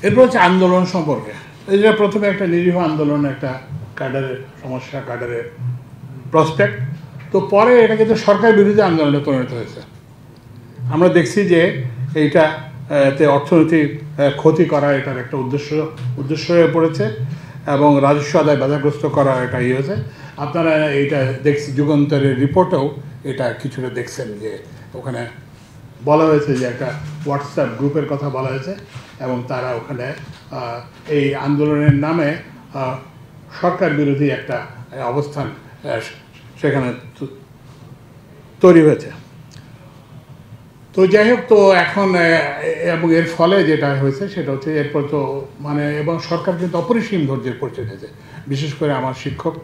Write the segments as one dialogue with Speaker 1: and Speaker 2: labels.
Speaker 1: এরপর হচ্ছে আন্দোলন সম্পর্কে। এটা প্রথমে একটা নিরীহ আন্দোলন, একটা ক্যাডারের সমস্যা, ক্যাডারের প্রসপেক্ট। তো পরে এটা কিন্তু সরকার বিরোধী আন্দোলনে পরিণত হয়েছে। আমরা দেখছি যে এইটাতে অর্থনৈতিক ক্ষতি করা এটার একটা উদ্দেশ্য হয়ে পড়েছে এবং রাজস্ব আদায় বাধাগ্রস্ত করা এটা হয়েছে। আপনারা এইটা দেখছি যুগান্তরের রিপোর্টেও এটা কিছুটা দেখছেন যে ওখানে বলা হয়েছে যে একটা হোয়াটসঅ্যাপ গ্রুপের কথা বলা হয়েছে এবং তারা ওখানে এই আন্দোলনের নামে সরকার বিরোধী একটা অবস্থান সেখানে তৈরি হয়েছে। তো যাই হোক, তো এখন এবং এর ফলে যেটা হয়েছে সেটা হচ্ছে এরপর তো মানে এবং সরকার কিন্তু অপরিসীম ধৈর্যের পরিচয় দিয়েছে। বিশেষ করে আমার শিক্ষক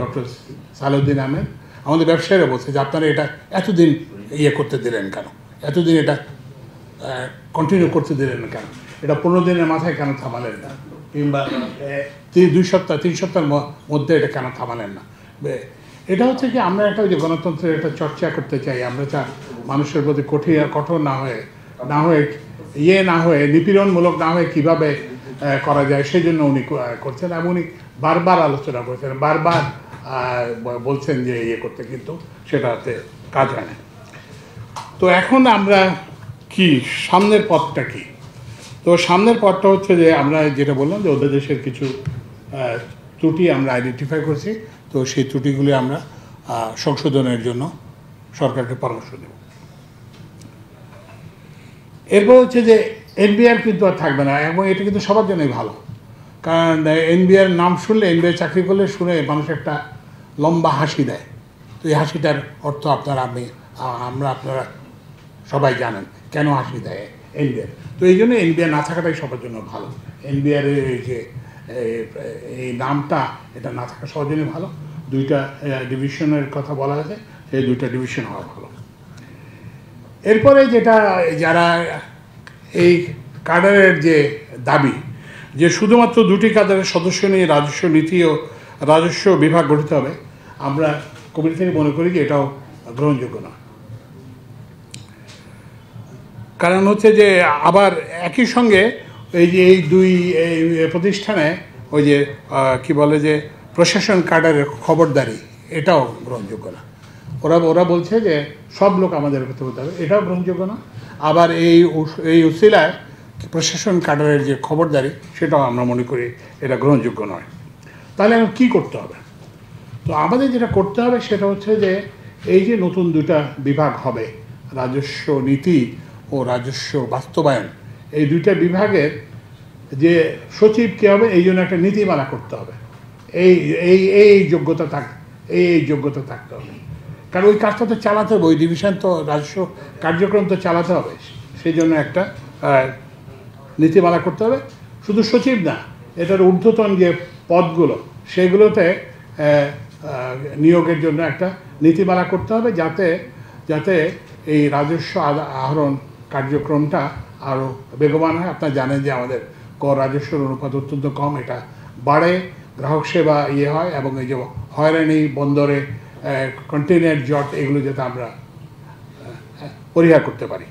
Speaker 1: ডক্টর সালাউদ্দিন আহমেদ আমাদের ব্যবসায়ীরা বলছে যে আপনারা এটা এতদিন করতে দিলেন কেন, এতদিন এটা কন্টিনিউ করতে দিলেন কেন, এটা 15 দিনের মাথায় কেন থামালেন না, কিংবা 2 সপ্তাহ 3 সপ্তাহের মধ্যে এটা কেন থামালেন না। এটা হচ্ছে কি আমরা একটা যে গণতন্ত্রের একটা চর্চা করতে চাই, আমরা মানুষের প্রতি কঠোর না হয়ে নিপীড়নমূলক না হয়ে কীভাবে করা যায় সেই জন্য উনি করছেন এবং উনি বারবার আলোচনা করেছেন, বারবার বলছেন যে করতে, কিন্তু সেটাতে কাজ হয় না। তো এখন আমরা কি সামনের পথটা কি? তো সামনের পথটা হচ্ছে যে আমরা যেটা বললাম যে অধ্যাদেশের কিছু ত্রুটি আমরা আইডেন্টিফাই করছি। তো সেই ত্রুটিগুলি আমরা সংশোধনের জন্য সরকারকে পরামর্শ দেব। এরপর হচ্ছে যে এনবিআর কিন্তু আর থাকবে না এবং এটা কিন্তু সবার জন্যই ভালো, কারণ এনবিআর নাম শুনলে, এনবিআর চাকরি করলে শুনে মানুষ একটা লম্বা হাসি দেয়। তো এই হাসিটার অর্থ আপনারা সবাই জানেন কেন হাসি দেয় এনবিআর। তো এই জন্য এনবিআর না থাকাটাই সবার জন্য ভালো। এনবিআরের এই নামটা এটা না থাকা সবার জন্য ভালো। 2টা ডিভিশনের কথা বলা হয়েছে, সেই 2টা ডিভিশন হওয়া ভালো। এরপরে যেটা যারা এই কাডারের যে দাবি যে শুধুমাত্র 2টি কাডারের সদস্য নিয়ে রাজস্ব নীতি ও রাজস্ব বিভাগ গঠিত হবে, আমরা কমিটি থেকে মনে করি যে এটাও গ্রহণযোগ্য না। কারণ হচ্ছে যে আবার একই সঙ্গে এই 2 প্রতিষ্ঠানে ওই যে কি বলে যে প্রশাসন কাডারের খবরদারি, এটাও গ্রহণযোগ্য না। ওরা বলছে যে সব লোক আমাদের করতে হতে হবে, এটাও গ্রহণযোগ্য না। আবার এই উসিলায় প্রশাসন কাডারের যে খবরদারি, সেটাও আমরা মনে করি এটা গ্রহণযোগ্য নয়। তাহলে এখন কী করতে হবে? তো আমাদের যেটা করতে হবে সেটা হচ্ছে যে এই যে নতুন 2টা বিভাগ হবে, রাজস্ব নীতি ও রাজস্ব বাস্তবায়ন, এই 2টা বিভাগের যে সচিব কী হবে এই জন্য একটা নীতিমালা করতে হবে। এই যোগ্যতা থাকতে হবে, কারণ ওই কাজটা তো চালাতে হবে, ওই ডিভিশন তো রাজস্ব কার্যক্রম তো চালাতে হবে, সেই জন্য একটা নীতিমালা করতে হবে। শুধু সচিব না, এটার ঊর্ধ্বতন যে পদগুলো সেগুলোতে নিয়োগের জন্য একটা নীতিমালা করতে হবে, যাতে এই রাজস্ব আহরণ কার্যক্রমটা আরও বেগবান হয়। আপনারা জানেন যে আমাদের কর রাজস্বের অনুপাত অত্যন্ত কম, এটা বাড়ে, গ্রাহক সেবা হয় এবং এই যে হয়রানি, বন্দরে কন্টেইনার জট, এগুলো যাতে আমরা পরিহার করতে পারি।